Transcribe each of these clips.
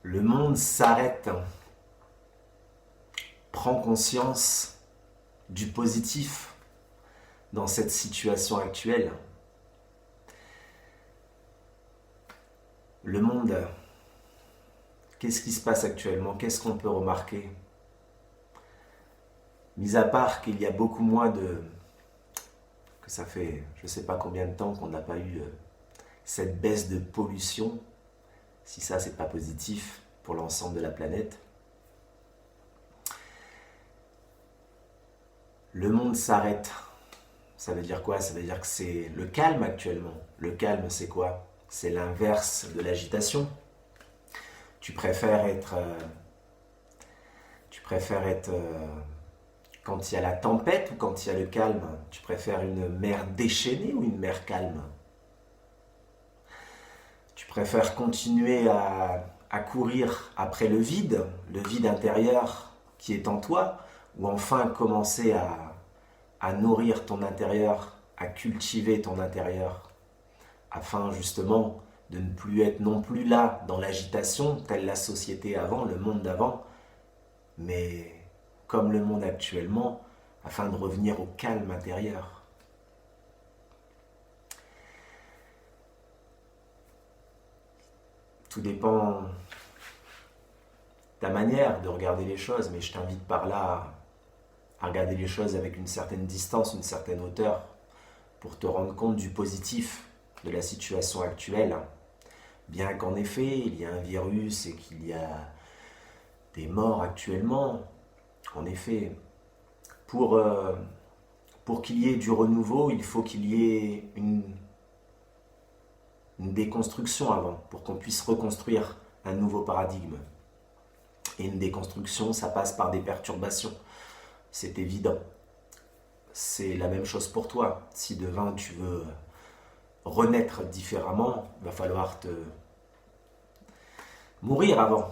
Le monde s'arrête, prend conscience du positif dans cette situation actuelle. Le monde, qu'est-ce qui se passe actuellement? Qu'est-ce qu'on peut remarquer? Mis à part qu'il y a beaucoup moins de... que ça fait je ne sais pas combien de temps qu'on n'a pas eu cette baisse de pollution, si ça c'est pas positif pour l'ensemble de la planète. Le monde s'arrête. Ça veut dire quoi? Ça veut dire que c'est le calme actuellement. Le calme, c'est quoi? C'est l'inverse de l'agitation. Tu préfères être... quand il y a la tempête ou quand il y a le calme? Tu préfères une mer déchaînée ou une mer calme? Tu préfères continuer à courir après le vide intérieur qui est en toi, ou enfin commencer à nourrir ton intérieur, à cultiver ton intérieur, afin justement de ne plus être non plus là dans l'agitation, telle la société avant, le monde d'avant, mais comme le monde actuellement, afin de revenir au calme intérieur. Tout dépend de ta manière de regarder les choses, mais je t'invite par là à regarder les choses avec une certaine distance, une certaine hauteur, pour te rendre compte du positif de la situation actuelle. Bien qu'en effet, il y a un virus et qu'il y a des morts actuellement, en effet, pour qu'il y ait du renouveau, il faut qu'il y ait une déconstruction avant, pour qu'on puisse reconstruire un nouveau paradigme. Et une déconstruction, ça passe par des perturbations. C'est évident. C'est la même chose pour toi. Si demain tu veux renaître différemment, il va falloir te mourir avant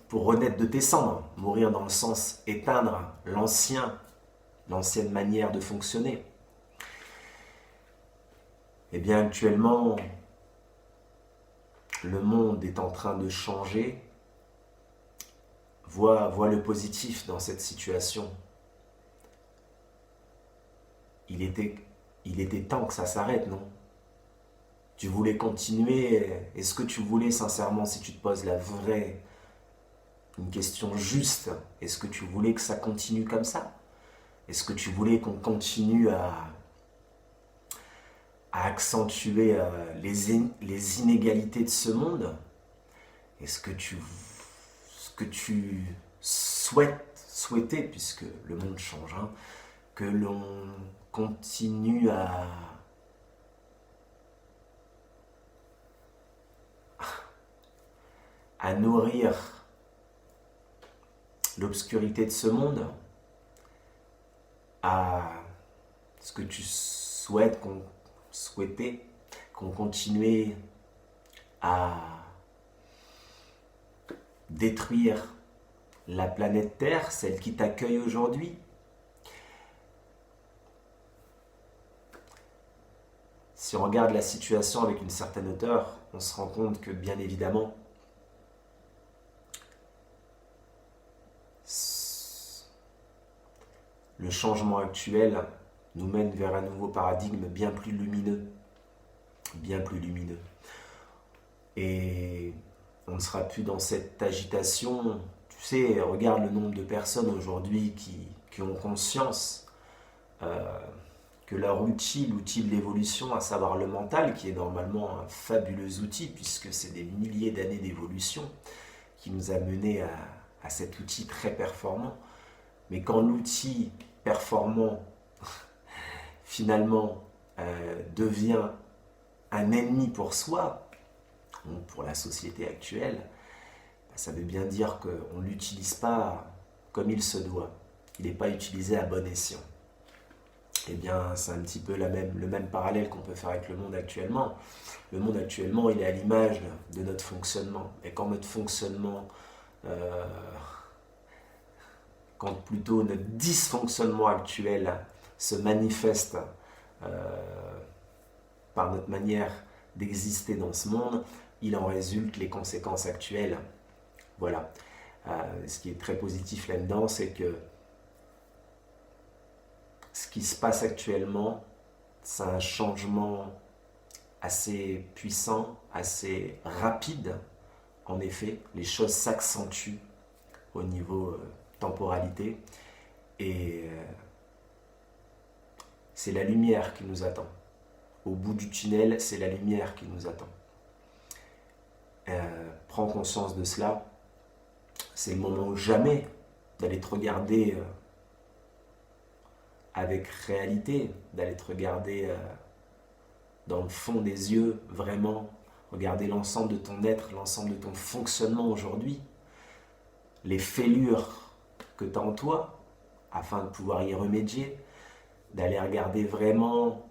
pour renaître de tes cendres. Mourir dans le sens éteindre l'ancienne manière de fonctionner. Eh bien actuellement, le monde est en train de changer. Vois le positif dans cette situation. Il était temps que ça s'arrête, non? Tu voulais continuer. Est-ce que tu voulais sincèrement, si tu te poses une question juste, est-ce que tu voulais que ça continue comme ça? Est-ce que tu voulais qu'on continue à accentuer les inégalités de ce monde? Est-ce que tu souhaitais, puisque le monde change, hein, que l'on continue à nourrir l'obscurité de ce monde? Est-ce que tu souhaitais qu'on continue à détruire la planète Terre, celle qui t'accueille aujourd'hui? Si on regarde la situation avec une certaine hauteur, on se rend compte que bien évidemment, le changement actuel nous mène vers un nouveau paradigme bien plus lumineux. Bien plus lumineux. Et on ne sera plus dans cette agitation. Tu sais, regarde le nombre de personnes aujourd'hui qui ont conscience que leur l'outil de l'évolution, à savoir le mental, qui est normalement un fabuleux outil, puisque c'est des milliers d'années d'évolution qui nous a menés à cet outil très performant. Mais quand l'outil performant, finalement, devient un ennemi pour soi, pour la société actuelle, ça veut bien dire qu'on ne l'utilise pas comme il se doit. Il n'est pas utilisé à bon escient. Eh bien, c'est un petit peu le même parallèle qu'on peut faire avec le monde actuellement. Le monde actuellement, il est à l'image de notre fonctionnement. Et quand notre fonctionnement, quand plutôt notre dysfonctionnement actuel se manifeste par notre manière d'exister dans ce monde, il en résulte les conséquences actuelles Voilà. Ce qui est très positif là-dedans, c'est que ce qui se passe actuellement, c'est un changement assez puissant, assez rapide. En effet, les choses s'accentuent au niveau temporalité et c'est la lumière qui nous attend. Au bout du tunnel, c'est la lumière qui nous attend. Prends conscience de cela. C'est le moment ou jamais d'aller te regarder avec réalité, d'aller te regarder dans le fond des yeux, vraiment, regarder l'ensemble de ton être, l'ensemble de ton fonctionnement aujourd'hui, les fêlures que tu as en toi, afin de pouvoir y remédier, d'aller regarder vraiment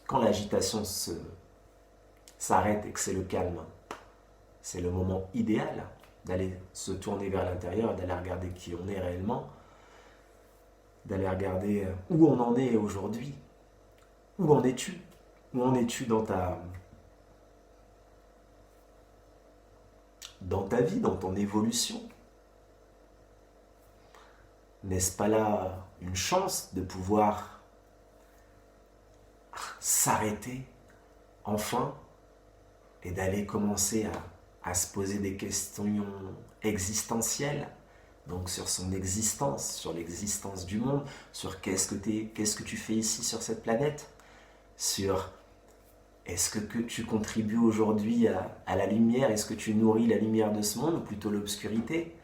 quand l'agitation s'arrête et que c'est le calme. C'est le moment idéal d'aller se tourner vers l'intérieur, d'aller regarder qui on est réellement, d'aller regarder où on en est aujourd'hui. Où en es-tu? Où en es-tu dans ta vie, dans ton évolution? N'est-ce pas là une chance de pouvoir s'arrêter enfin et d'aller commencer à se poser des questions existentielles, donc sur son existence, sur l'existence du monde, sur qu'est-ce que tu fais ici sur cette planète, sur est-ce que tu contribues aujourd'hui à la lumière, est-ce que tu nourris la lumière de ce monde ou plutôt l'obscurité?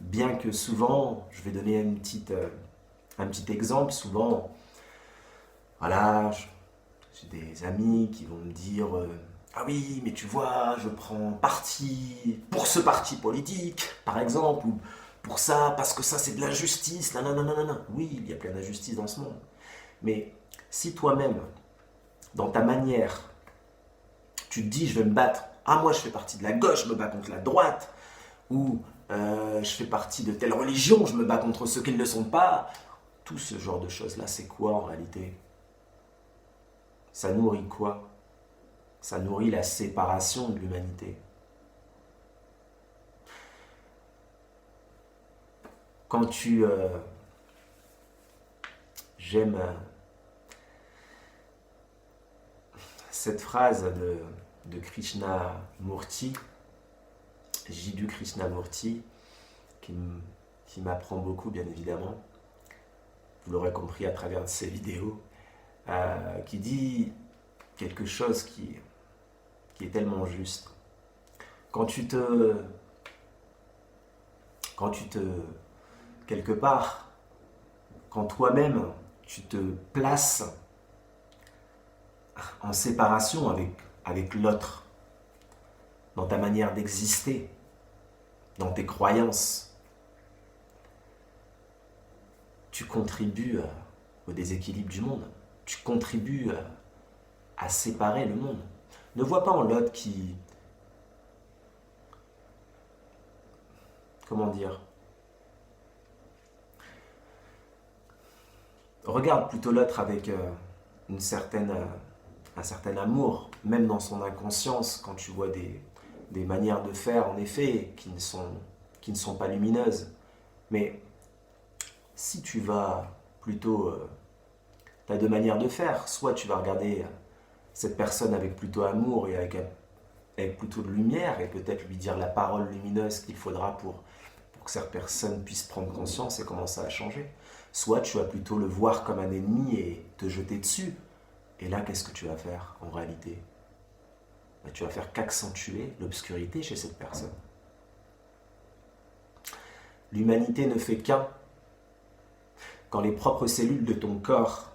Bien que souvent, je vais donner un petit exemple, souvent, voilà, j'ai des amis qui vont me dire ah oui, mais tu vois, je prends parti pour ce parti politique, par exemple, ou pour ça, parce que ça c'est de l'injustice, non, non, non, non, non. Oui, il y a plein d'injustices dans ce monde. Mais si toi-même, dans ta manière, tu te dis je vais me battre, ah moi je fais partie de la gauche, je me bats contre la droite, ou je fais partie de telle religion, je me bats contre ceux qui ne le sont pas, tout ce genre de choses-là, c'est quoi en réalité? Ça nourrit quoi? Ça nourrit la séparation de l'humanité. Quand j'aime cette phrase de Krishnamurti, Jiddu Krishnamurti, qui m'apprend beaucoup bien évidemment, vous l'aurez compris à travers de ses vidéos, qui dit quelque chose qui est tellement juste. Quand tu te quelque part, quand toi-même tu te places en séparation avec l'autre, dans ta manière d'exister, dans tes croyances, tu contribues au déséquilibre du monde. Tu contribues à séparer le monde. Ne vois pas en l'autre qui... Comment dire? Regarde plutôt l'autre avec un certain amour, même dans son inconscience, quand tu vois des manières de faire, en effet, qui ne sont pas lumineuses. Mais si tu vas plutôt... tu as deux manières de faire. Soit tu vas regarder cette personne avec plutôt amour et avec plutôt de lumière, et peut-être lui dire la parole lumineuse qu'il faudra pour que cette personne puisse prendre conscience et commencer à changer. Soit tu vas plutôt le voir comme un ennemi et te jeter dessus. Et là, qu'est-ce que tu vas faire en réalité? Tu vas faire qu'accentuer l'obscurité chez cette personne. L'humanité ne fait qu'un. Quand les propres cellules de ton corps,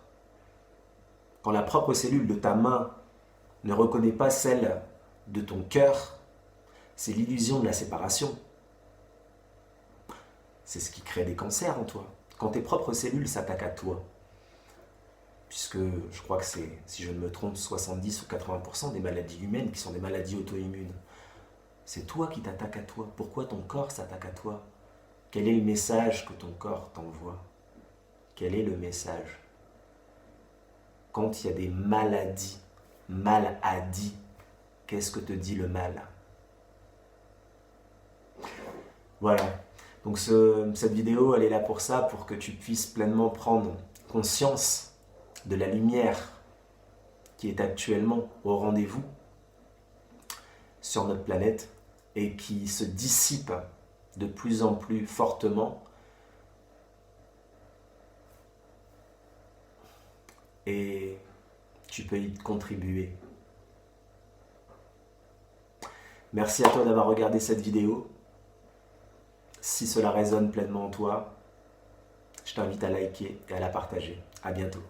quand la propre cellule de ta main ne reconnaît pas celle de ton cœur, c'est l'illusion de la séparation. C'est ce qui crée des cancers en toi. Quand tes propres cellules s'attaquent à toi, puisque je crois que c'est, si je ne me trompe, 70 ou 80% des maladies humaines qui sont des maladies auto-immunes. C'est toi qui t'attaques à toi. Pourquoi ton corps s'attaque à toi? Quel est le message que ton corps t'envoie? Quel est le message? Quand il y a des maladies, qu'est-ce que te dit le mal? Voilà. Donc cette vidéo, elle est là pour ça, pour que tu puisses pleinement prendre conscience de la lumière qui est actuellement au rendez-vous sur notre planète et qui se dissipe de plus en plus fortement. Et tu peux y contribuer. Merci à toi d'avoir regardé cette vidéo. Si cela résonne pleinement en toi, je t'invite à liker et à la partager. À bientôt.